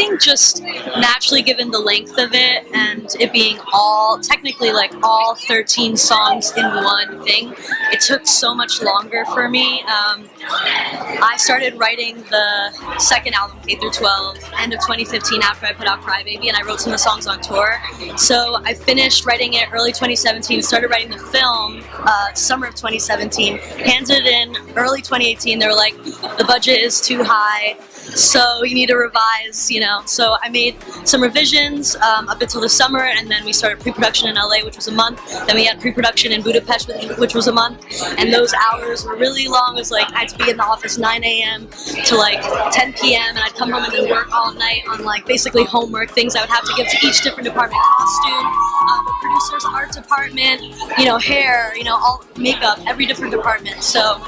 think just naturally, given the length of it and it being all, technically like all 13 songs in one thing, it took so much longer for me. I started writing the second album, K through 12, end of 2015 after I put out Crybaby, and I wrote some of the songs on tour. So I finished writing it early 2017, started writing the film summer of 2017, handed it in early 2018. They were like, the budget is too high, so you need to revise, you know. So I made some revisions up until the summer, and then we started pre-production in LA, which was a month. Then we had pre-production in Budapest, which was a month, and those hours were really long. It was like I had to be in the office 9 a.m. to like 10 p.m. and I'd come home and then work all night on like basically homework, things I would have to give to each different department: costume, the producer's art department, you know, hair, you know, all makeup, every different department. So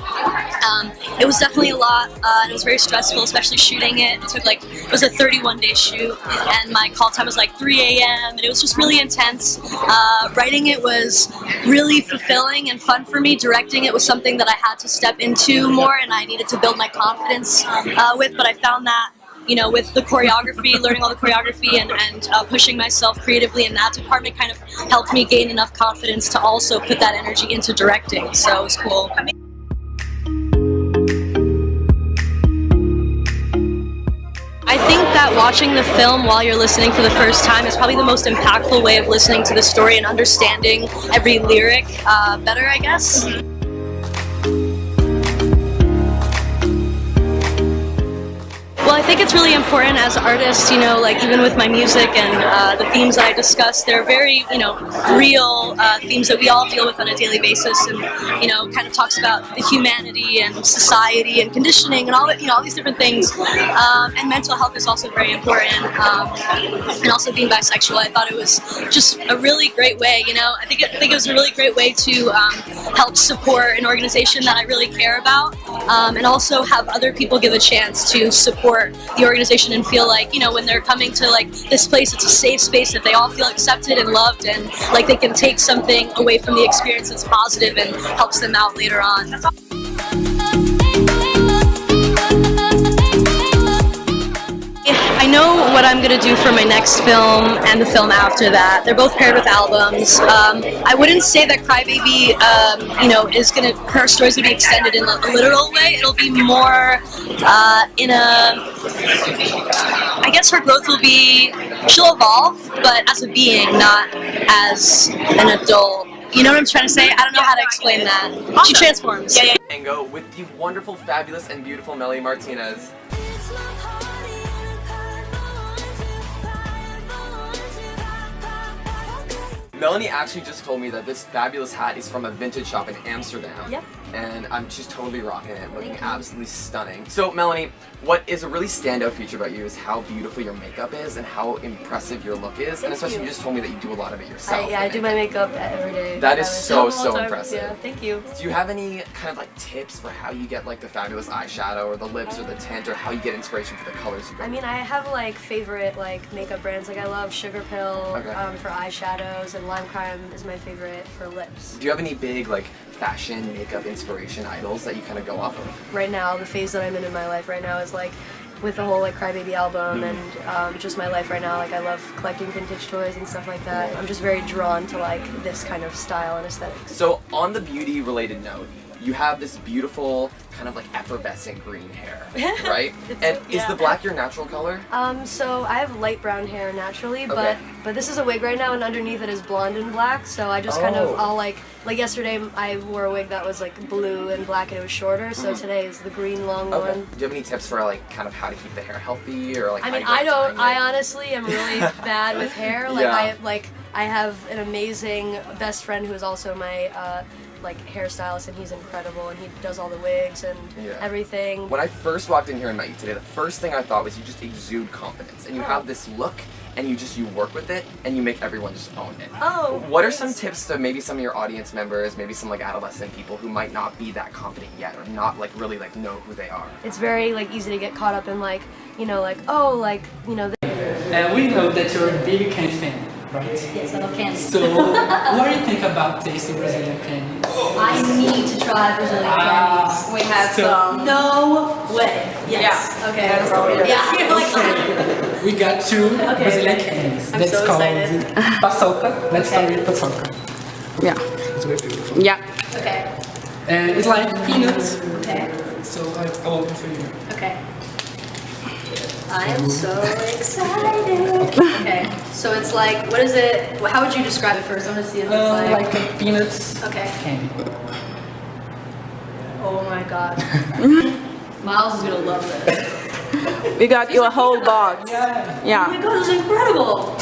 it was definitely a lot, and it was very stressful, especially shooting it. It was a 31-day shoot, and my call time was like 3 a.m. and it was just really intense. Writing it was really fulfilling and fun for me. Directing it was something that I had to step into more, and I needed to build my confidence with, but I found that, you know, with the choreography, learning all the choreography and pushing myself creatively in that department kind of helped me gain enough confidence to also put that energy into directing, so it was cool. I think that watching the film while you're listening for the first time is probably the most impactful way of listening to the story and understanding every lyric better, I guess. Well, I think it's really important as artists, you know, like even with my music and the themes that I discuss, they're very, you know, real themes that we all deal with on a daily basis, and, you know, kind of talks about the humanity and society and conditioning and all that, you know, all these different things. And mental health is also very important, and also being bisexual. I thought it was just a really great way, you know, I think it was a really great way to help support an organization that I really care about, and also have other people give a chance to support the organization and feel like, you know, when they're coming to like this place, it's a safe space that they all feel accepted and loved, and like they can take something away from the experience that's positive and helps them out later on. I know what I'm going to do for my next film and the film after that. They're both paired with albums. I wouldn't say that Crybaby, you know, her story's going to be extended in a literal way. It'll be more in a, I guess her growth will be, she'll evolve, but as a being, not as an adult. You know what I'm trying to say? I don't know how to explain that. She transforms. Yeah. Tango with the wonderful, fabulous, and beautiful Melanie Martinez. Melanie actually just told me that this fabulous hat is from a vintage shop in Amsterdam. Yep. And she's totally rocking it, looking absolutely stunning. So Melanie, what is a really standout feature about you is how beautiful your makeup is and how impressive your look is. And especially you just told me that you do a lot of it yourself. I do my makeup every day. That is so impressive. Yeah, thank you. Do you have any kind of like tips for how you get like the fabulous eyeshadow or the lips or the tint, or how you get inspiration for the colors you go? I mean, I have like favorite like makeup brands. Like I love Sugar Pill for eyeshadows, and Lime Crime is my favorite for lips. Do you have any big like fashion makeup inspiration idols that you kind of go off of? Right now, the phase that I'm in my life right now is like with the whole like Crybaby album and just my life right now. Like I love collecting vintage toys and stuff like that. I'm just very drawn to like this kind of style and aesthetic. So on the beauty related note, you have this beautiful kind of like effervescent green hair, right? And is the black your natural color? So I have light brown hair naturally, but this is a wig right now, and underneath it is blonde and black. So I just kind of all like yesterday I wore a wig that was like blue and black and it was shorter. So today is the green long one. Do you have any tips for like kind of how to keep the hair healthy, or like? I mean, I honestly am really bad with hair. Like I have an amazing best friend who is also my like hairstylist, and he's incredible, and he does all the wigs and everything. When I first walked in here and met you today, the first thing I thought was you just exude confidence, and you have this look, and you work with it, and you make everyone just own it. What are some tips to maybe some of your audience members, maybe some like adolescent people who might not be that confident yet, or not like really like know who they are? It's very like easy to get caught up in like, you know, like, oh, like, you know. And we know that you're a big can fan. right? Yes, I love candy. So, what do you think about tasting Brazilian candy? I need to try Brazilian candies. We have some. No way. Yes. Yeah. Okay. That's all we have. Yeah. You're like, We got two Brazilian candies. I'm That's so called excited. paçoca. Let's start with paçoca. Yeah. It's very beautiful. Yeah. okay. And it's like peanuts. Okay. So I'll open for you. Okay. I am so excited. Okay. So it's like, what is it? How would you describe it first? I want to see if it's Like a peanuts Okay. candy. Oh my god. Miles is gonna love this. We got you a whole box. Yeah. Oh my Yeah. god, this is incredible!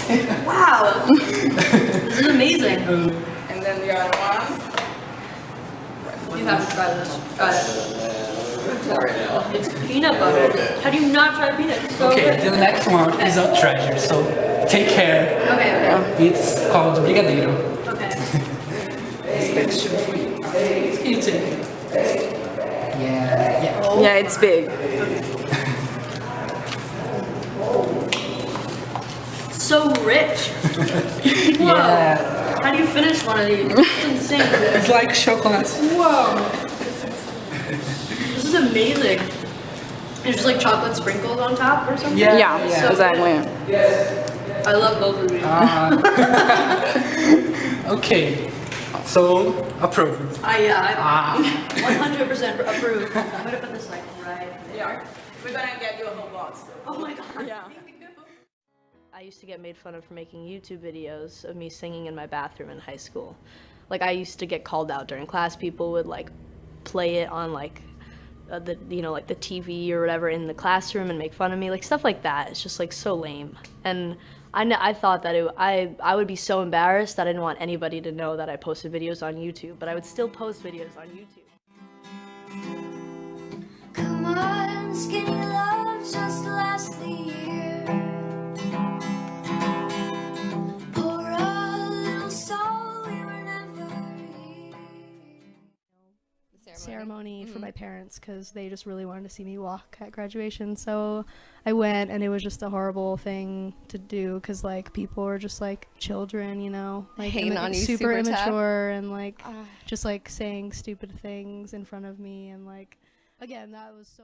Wow! This is amazing. And then the other one. You have to try this. Try it. It's peanut butter. How do you not try peanut? It's so Okay, good. the next one is a treasure, so take care. Okay, It's called brigadeiro. okay. It's texture for you. Can you take it? Yeah. Oh. Yeah, it's big. So rich. Whoa. Yeah. How do you finish one of these? It's insane. It's like chocolate. Whoa. This is amazing. There's just like chocolate sprinkles on top or something? Yeah, So exactly. I love both of these. Okay, so approved. Yeah, I'm 100% approved. I'm gonna put this like right there. We're gonna get you a whole box. Oh my god. Yeah. I used to get made fun of for making YouTube videos of me singing in my bathroom in high school. Like I used to get called out during class. People would like play it on like the like the TV or whatever in the classroom and make fun of me, like stuff like that. It's just like so lame. And I thought that I would be so embarrassed that I didn't want anybody to know that I posted videos on YouTube, but I would still post videos on YouTube. Come on, skinny love, just last the year. Pour a little soul, we were never here. Ceremony for my parents because they just really wanted to see me walk at graduation. So I went, and it was just a horrible thing to do because like people were just like children, you know, like, Hating and, like, on you, super super tough. immature and like just like saying stupid things in front of me, and like again that was so.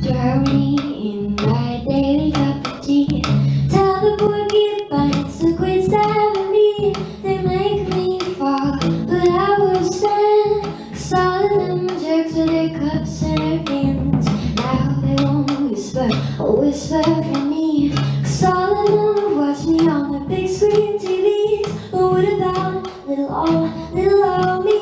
Drown me in my daily cup of tea. Tell the porcupines to quit stabbing me. They make me fall, but I will stand. Saw them jerks with their cups in their hands. Now they won't whisper, or whisper for me. 'Cause all of them watch me on the big screen TVs. But what about little old me?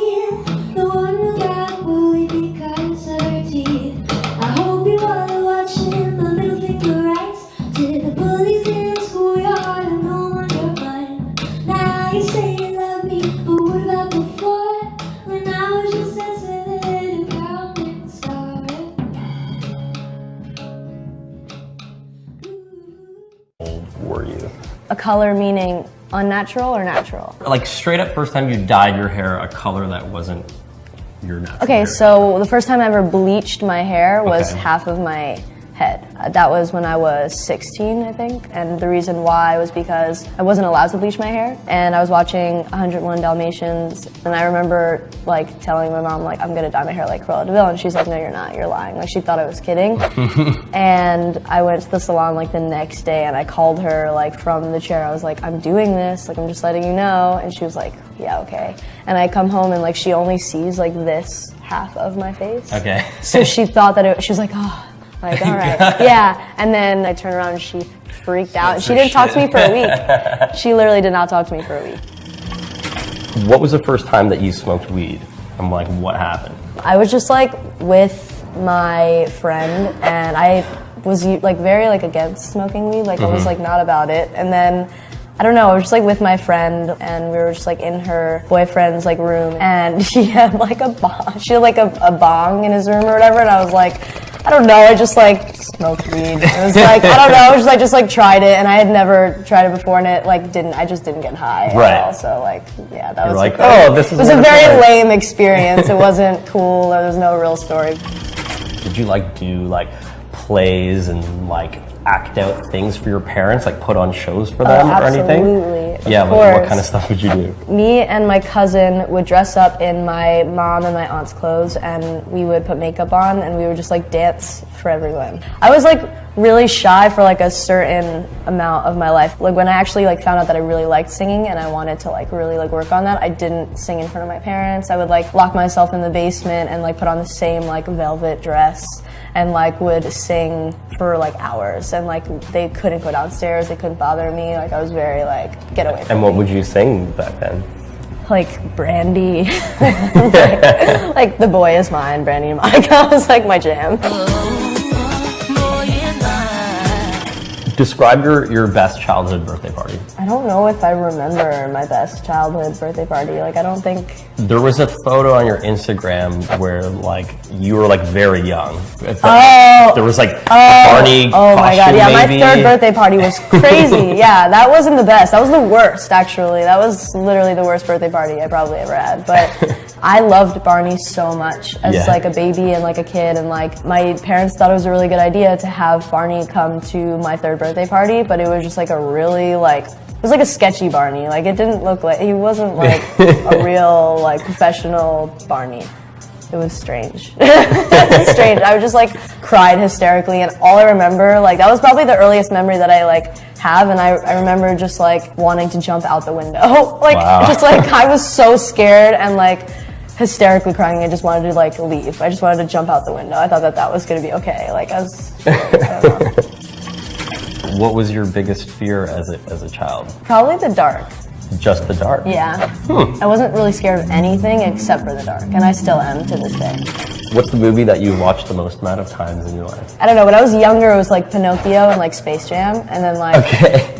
The one who got bullied because of her teeth. I hope you all are watching my middle finger rise to the bullies in the schoolyard and no longer mine. Now you say you love me, but what about before? When I was just as vivid and counting stars. Were you? A color meaning unnatural or natural? Like straight up first time you dyed your hair a color that wasn't your natural Okay, hair so the first time I ever bleached my hair was Okay. half of my head. That was when I was 16, I think. And the reason why was because I wasn't allowed to bleach my hair. And I was watching 101 Dalmatians. And I remember like telling my mom, like, I'm gonna dye my hair like Cruella de Vil. And she's like, no, you're not, you're lying. Like she thought I was kidding. And I went to the salon like the next day and I called her like from the chair. I was like, I'm doing this, like I'm just letting you know. And she was like, yeah, okay. And I come home and like she only sees like this half of my face. Okay. So she thought that she was like, oh, like, all right. Yeah. And then I turned around and she freaked out. And she didn't talk to me for a week. She literally did not talk to me for a week. What was the first time that you smoked weed? I'm like, what happened? I was just like with my friend and I was like very like against smoking weed. Like I was like not about it. And then I don't know, I was just like with my friend and we were just like in her boyfriend's like room and she had like a bong. She had like a bong in his room or whatever and I was like, I don't know, I just like smoked weed. It was like, I don't know, I just like tried it, and I had never tried it before, and it like I just didn't get high at all. So like, yeah, that was like, it was a very lame experience. It wasn't cool. There was no real story. Did you like do like plays and like act out things for your parents, like put on shows for them or anything? Absolutely. Yeah, what kind of stuff would you do? Me and my cousin would dress up in my mom and my aunt's clothes, and we would put makeup on, and we would just like dance for everyone. I was like really shy for like a certain amount of my life. Like when I actually like found out that I really liked singing and I wanted to like really like work on that, I didn't sing in front of my parents. I would like lock myself in the basement and like put on the same like velvet dress and like would sing for like hours, and like they couldn't go downstairs, they couldn't bother me. Like I was very like, get away from me. And what would you sing back then? Like Brandy, like The Boy Is Mine, Brandy and Monica was like my jam. Describe your best childhood birthday party. I don't know if I remember my best childhood birthday party. Like I don't think. There was a photo on your Instagram where like you were like very young. There was like a Barney Oh my god, yeah, maybe. my third birthday party was crazy. Yeah, that wasn't the best. That was the worst, actually. That was literally the worst birthday party I probably ever had. But I loved Barney so much as like a baby and like a kid, and like my parents thought it was a really good idea to have Barney come to my third birthday party, but it was just like a really like, it was like a sketchy Barney. Like it didn't look like, he wasn't like a real like professional Barney. It was strange. It was strange. I was just like cried hysterically, and all I remember, like that was probably the earliest memory that I like have, and I remember just like wanting to jump out the window. Like just like I was so scared and like hysterically crying. I just wanted to like leave. I just wanted to jump out the window. I thought that that was gonna be okay. Like I was, I don't know. What was your biggest fear as a child? Probably the dark. Just the dark? Yeah. I wasn't really scared of anything except for the dark, and I still am to this day. What's the movie that you watched the most amount of times in your life? I don't know, when I was younger it was like Pinocchio and like Space Jam, and then like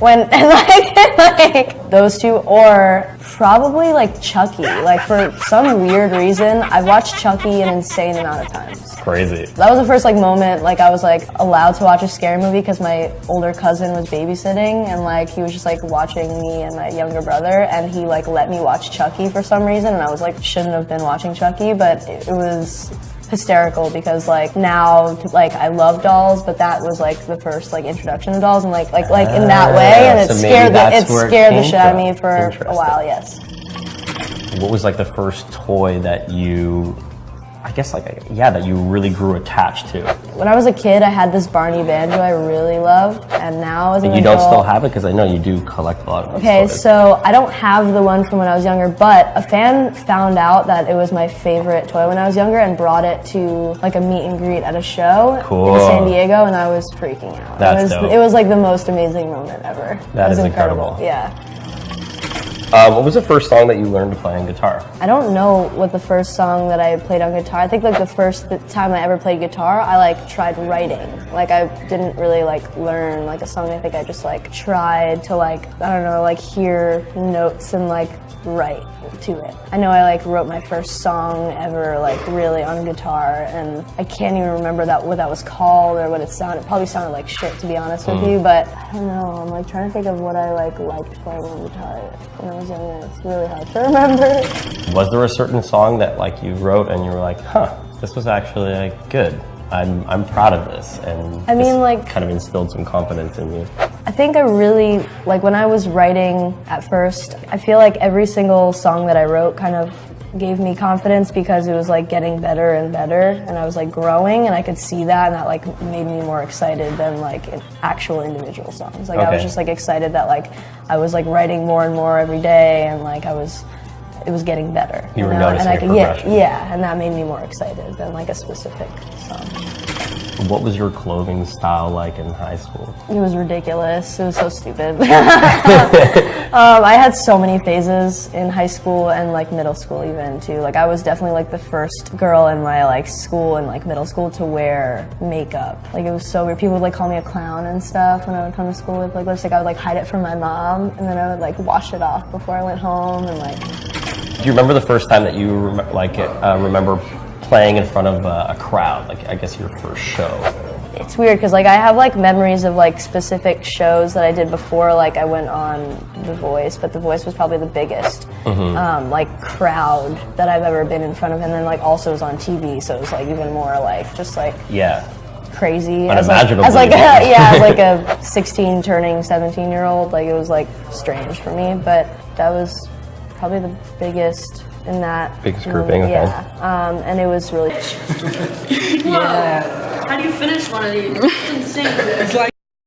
like those two, or probably like Chucky. Like for some weird reason I watched Chucky an insane amount of times. Crazy. That was the first like moment like I was like allowed to watch a scary movie, because my older cousin was babysitting, and like he was just like watching me and my younger brother, and he like let me watch Chucky for some reason, and I was like shouldn't have been watching Chucky, but it was hysterical because like now like I love dolls, but that was like the first like introduction to dolls, and like in that way, and so it scared the shit out of me for Interesting. a while. Yes. What was like the first toy that you, I guess like, that you really grew attached to? When I was a kid, I had this Barney banjo I really loved, and now as an You adult, don't still have it? Because I know you do collect a lot of okay, toys. so I don't have the one from when I was younger, but a fan found out that it was my favorite toy when I was younger and brought it to like a meet and greet at a show in San Diego, and I was freaking out. That's dope. It was like the most amazing moment ever. That is incredible. Yeah. What was the first song that you learned to play on guitar? I don't know what the first song that I played on guitar. I think like the first time I ever played guitar, I like tried writing. Like I didn't really like learn like a song. I think I just like tried to like, I don't know, like hear notes and like write to it. I know I like wrote my first song ever like really on guitar, and I can't even remember what that was called or what it sounded. It probably sounded like shit, to be honest with you, but I don't know. I'm like trying to think of what I like liked playing on guitar when I was younger. It's really hard to remember. Was there a certain song that like you wrote and you were like, huh, this was actually like good. I'm proud of this, and I mean, like, kind of instilled some confidence in you. I think I really, like when I was writing at first, I feel like every single song that I wrote kind of gave me confidence because it was like getting better and better, and I was like growing, and I could see that, and that like made me more excited than like actual individual songs. Like I was just like excited that like I was like writing more and more every day, and like it was getting better. You were noticing progression. Yeah, and that made me more excited than like a specific song. What was your clothing style like in high school? It was ridiculous. It was so stupid. I had so many phases in high school and like middle school even too. Like I was definitely like the first girl in my like school and like middle school to wear makeup. Like it was so weird. People would like call me a clown and stuff when I would come to school with like lipstick. I would like hide it from my mom, and then I would like wash it off before I went home, and like. Do you remember the first time that you remember playing in front of a crowd? Like, I guess your first show. It's weird because like I have like memories of like specific shows that I did before. Like I went on The Voice, but The Voice was probably the biggest like crowd that I've ever been in front of, and then like also was on TV, so it was like even more like just like crazy. Unimaginable. As like a 16 turning 17-year-old, like it was like strange for me, but that was probably the biggest in that biggest grouping. Okay. Yeah, and it was really. How do you finish one of these? It's insane. It's like